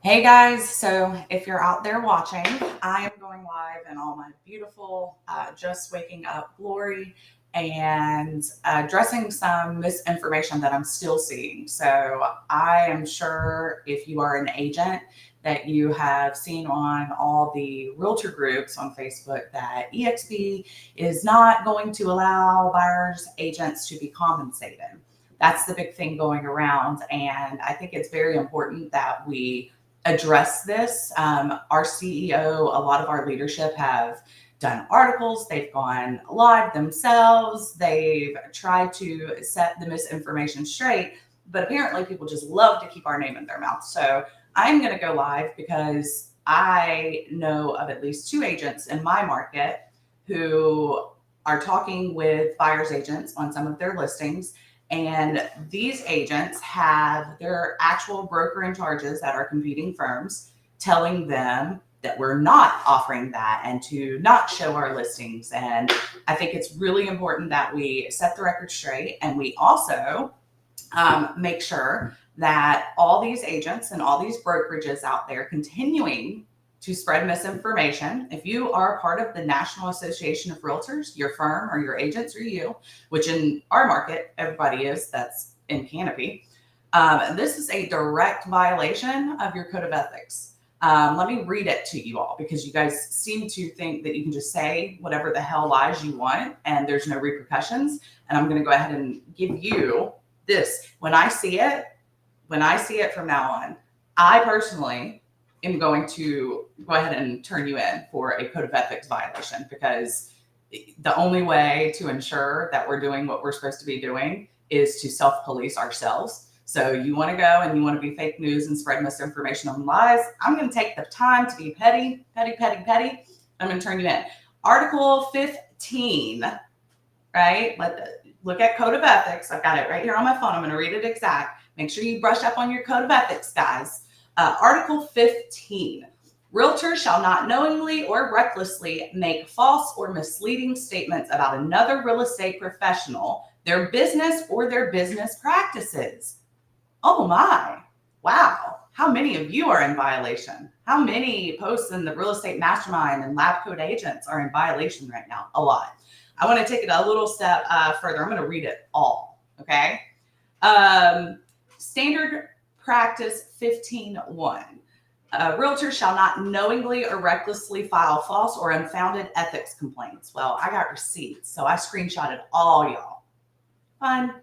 Hey guys, so if you're out there watching, I am going live in all my beautiful, just waking up glory and addressing some misinformation that I'm still seeing. So I am sure if you are an agent that you have seen on all the realtor groups on Facebook that eXp is not going to allow buyers agents to be compensated. That's the big thing going around. And I think it's very important that we address this. Our CEO, a lot of our leadership have done articles, they've gone live themselves, they've tried to set the misinformation straight, but apparently people just love to keep our name in their mouth. So I'm going to go live because I know of at least 2 agents in my market who are talking with buyer's agents on some of their listings. And these agents have their actual broker in charges that are competing firms telling them that we're not offering that and to not show our listings. And I think it's really important that we set the record straight, and we also make sure that all these agents and all these brokerages out there continuing to spread misinformation. If you are part of the National Association of Realtors, your firm or your agents or you, which in our market, everybody is, that's in Canopy, this is a direct violation of your code of ethics. Let me read it to you all, because you guys seem to think that you can just say whatever the hell lies you want and there's no repercussions. And I'm going to go ahead and give you this. When I see it from now on, I personally am going to go ahead and turn you in for a code of ethics violation, because the only way to ensure that we're doing what we're supposed to be doing is to self-police ourselves. So you want to go and you want to be fake news and spread misinformation and lies, I'm going to take the time to be petty. I'm going to turn you in. Article 15, right? Look at code of ethics. I've got it right here on my phone. I'm going to read it exact. Make sure you brush up on your code of ethics, guys. Article 15, realtors shall not knowingly or recklessly make false or misleading statements about another real estate professional, their business, or their business practices. Oh my, wow. How many of you are in violation? How many posts in the Real Estate Mastermind and Lab Code Agents are in violation right now? A lot. I want to take it a little step further. I'm going to read it all, okay? Standard Practice 15.1. Realtors shall not knowingly or recklessly file false or unfounded ethics complaints. Well, I got receipts, so I screenshotted all y'all. Fun.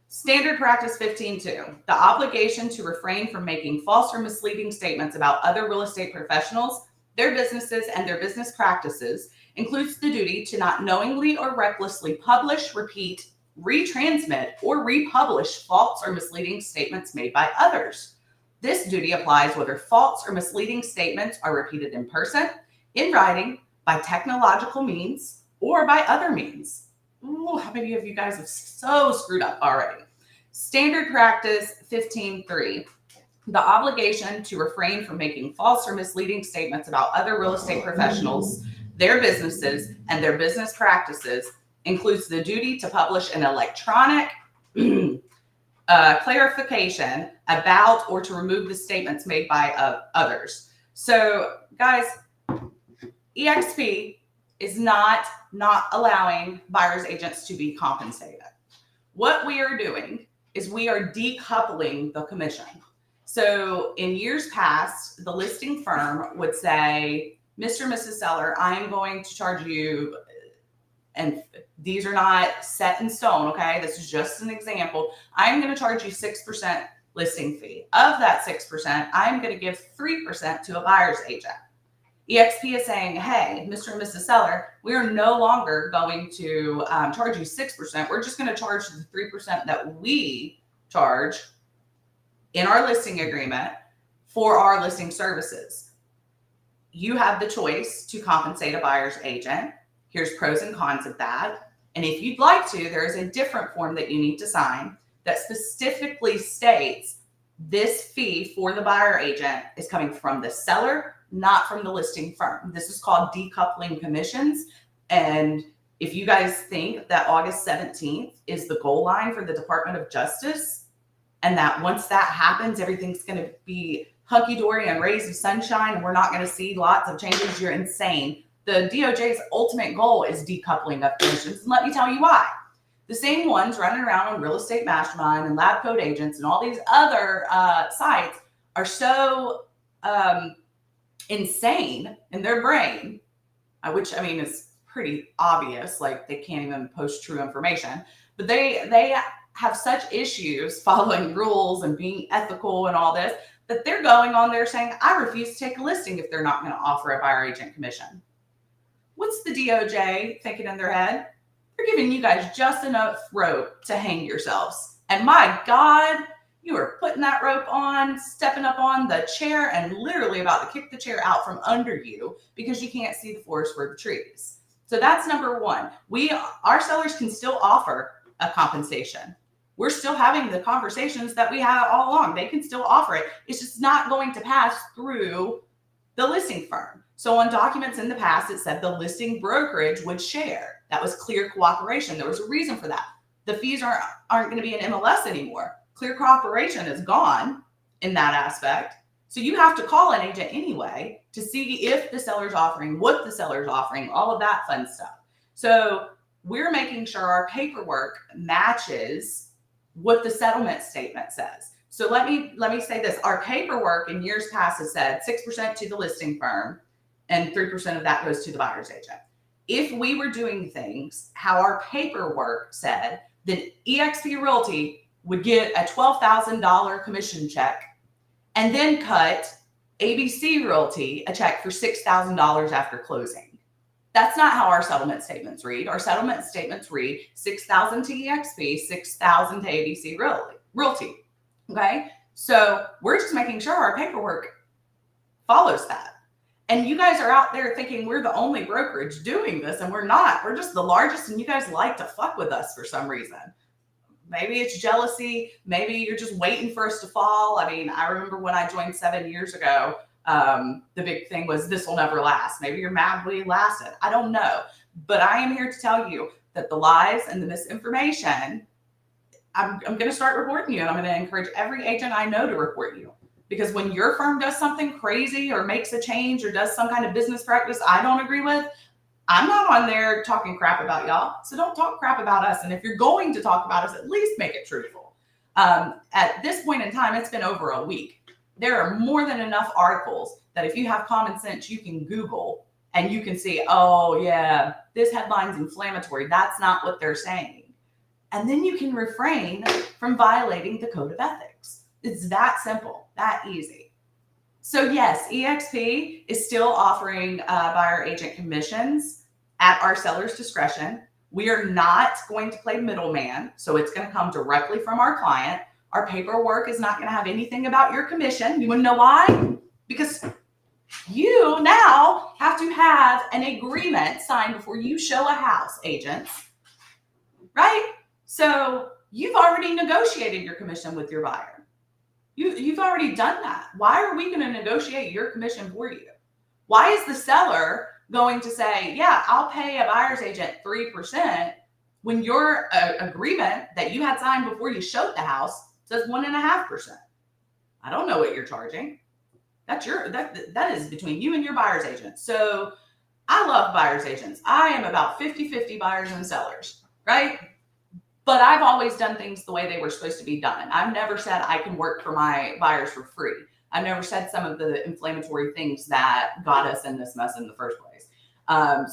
Standard Practice 15.2. The obligation to refrain from making false or misleading statements about other real estate professionals, their businesses, and their business practices includes the duty to not knowingly or recklessly publish, repeat, retransmit, or republish false or misleading statements made by others. This duty applies whether false or misleading statements are repeated in person, in writing, by technological means, or by other means. Ooh, how many of you guys have so screwed up already? Standard Practice 15.3. The obligation to refrain from making false or misleading statements about other real estate professionals, their businesses, and their business practices includes the duty to publish an electronic clarification about or to remove the statements made by others. So, guys, eXp is not allowing buyer's agents to be compensated. What we are doing is we are decoupling the commission. So in years past, the listing firm would say, Mr. and Mrs. Seller, I'm going to charge you, and these are not set in stone, okay? This is just an example. I'm going to charge you 6% listing fee. Of that 6%, I'm going to give 3% to a buyer's agent. eXp is saying, hey, Mr. and Mrs. Seller, we are no longer going to charge you 6%. We're just going to charge the 3% that we charge in our listing agreement for our listing services. You have the choice to compensate a buyer's agent. Here's pros and cons of that. And if you'd like to, there is a different form that you need to sign that specifically states this fee for the buyer agent is coming from the seller, not from the listing firm. This is called decoupling commissions. And if you guys think that August 17th is the goal line for the Department of Justice, and that once that happens, everything's going to be hunky-dory and rays of sunshine and we're not going to see lots of changes, you're insane. The DOJ's ultimate goal is decoupling of commissions. And let me tell you why. The same ones running around on Real Estate Mastermind and Lab Coat Agents and all these other sites are so insane in their brain, which I mean is pretty obvious, like they can't even post true information, but they have such issues following rules and being ethical and all this, that they're going on there saying, I refuse to take a listing if they're not going to offer a buyer agent commission. What's the DOJ thinking in their head? They're giving you guys just enough rope to hang yourselves. And my God, you are putting that rope on, stepping up on the chair and literally about to kick the chair out from under you because you can't see the forest for the trees. So that's number one. Our sellers can still offer a compensation. We're still having the conversations that we had all along. They can still offer it. It's just not going to pass through the listing firm. So on documents in the past, it said the listing brokerage would share. That was clear cooperation. There was a reason for that. The fees aren't going to be an MLS anymore. Clear cooperation is gone in that aspect. So you have to call an agent anyway to see if the seller's offering, what the seller's offering, all of that fun stuff. So we're making sure our paperwork matches what the settlement statement says. So let me say this. Our paperwork in years past has said 6% to the listing firm and 3% of that goes to the buyer's agent. If we were doing things how our paperwork said, then eXp Realty would get a $12,000 commission check and then cut ABC Realty a check for $6,000 after closing. That's not how our settlement statements read. Our settlement statements read $6,000 to eXp, $6,000 to ABC Realty. Okay, so we're just making sure our paperwork follows that. And you guys are out there thinking we're the only brokerage doing this, and we're not. We're just the largest, and you guys like to fuck with us for some reason. Maybe it's jealousy. Maybe you're just waiting for us to fall. I mean, I remember when I joined 7 years ago, the big thing was this will never last. Maybe you're mad we lasted. I don't know. But I am here to tell you that the lies and the misinformation, I'm going to start reporting you, and I'm going to encourage every agent I know to report you. Because when your firm does something crazy or makes a change or does some kind of business practice I don't agree with, I'm not on there talking crap about y'all. So don't talk crap about us. And if you're going to talk about us, at least make it truthful. At this point in time, it's been over a week. There are more than enough articles that if you have common sense, you can Google and you can see, oh yeah, this headline's inflammatory. That's not what they're saying. And then you can refrain from violating the code of ethics. It's that simple, that easy. So yes, eXp is still offering buyer agent commissions at our seller's discretion. We are not going to play middleman, so it's going to come directly from our client. Our paperwork is not going to have anything about your commission. You want to know why? Because you now have to have an agreement signed before you show a house, agents, right? So you've already negotiated your commission with your buyer. You've already done that. Why are we going to negotiate your commission for you? Why is the seller going to say, yeah, I'll pay a buyer's agent 3% when your agreement that you had signed before you showed the house says 1.5%? I don't know what you're charging. That is between you and your buyer's agent. So I love buyer's agents. I am about 50-50 buyers and sellers, right? But I've always done things the way they were supposed to be done. I've never said I can work for my buyers for free. I've never said some of the inflammatory things that got us in this mess in the first place.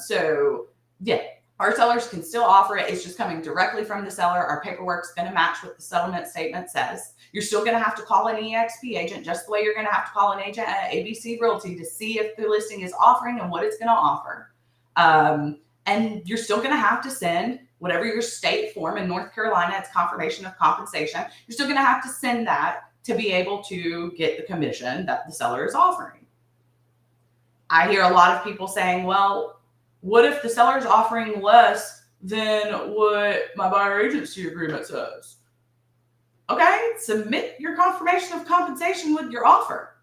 So yeah, our sellers can still offer it. It's just coming directly from the seller. Our paperwork's going to match what the settlement statement says. You're still going to have to call an eXp agent, just the way you're going to have to call an agent at ABC Realty to see if the listing is offering and what it's going to offer. And you're still going to have to send whatever your state form in North Carolina, it's confirmation of compensation. You're still going to have to send that to be able to get the commission that the seller is offering. I hear a lot of people saying, well, what if the seller is offering less than what my buyer agency agreement says? Okay, submit your confirmation of compensation with your offer.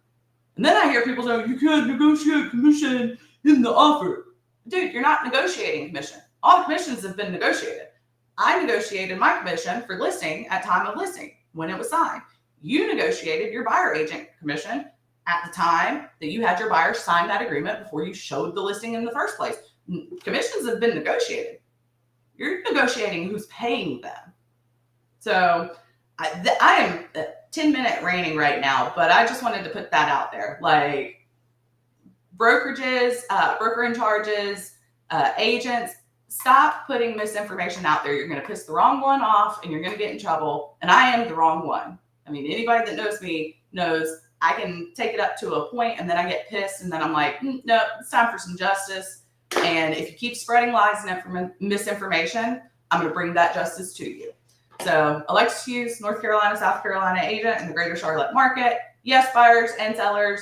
And then I hear people say, you can't negotiate commission in the offer. Dude, you're not negotiating commission. All the commissions have been negotiated. I negotiated my commission for listing at time of listing when it was signed. You negotiated your buyer agent commission at the time that you had your buyer sign that agreement before you showed the listing in the first place. Commissions have been negotiated. You're negotiating who's paying them. So I am 10-minute ranting right now, but I just wanted to put that out there. Like brokerages, broker charges, agents, stop putting misinformation out there. You're going to piss the wrong one off and you're going to get in trouble. And I am the wrong one. I mean, anybody that knows me knows I can take it up to a point and then I get pissed and then I'm like, no, it's time for some justice. And if you keep spreading lies and misinformation, I'm going to bring that justice to you. So Alexis Hughes, North Carolina, South Carolina agent in the greater Charlotte market. Yes, buyers and sellers,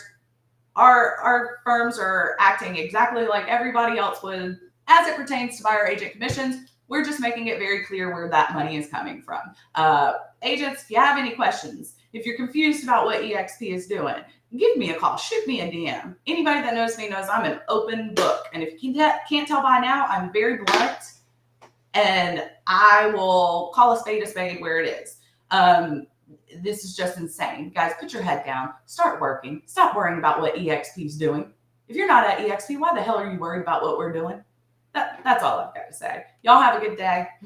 our firms are acting exactly like everybody else would as it pertains to buyer agent commissions. We're just making it very clear where that money is coming from. Agents, if you have any questions, if you're confused about what eXp is doing, give me a call, shoot me a DM. Anybody that knows me knows I'm an open book. And if you can't tell by now, I'm very blunt and I will call a spade where it is. This is just insane. Guys, put your head down, start working, stop worrying about what eXp is doing. If you're not at eXp, why the hell are you worried about what we're doing? That's all I've got to say. Y'all have a good day.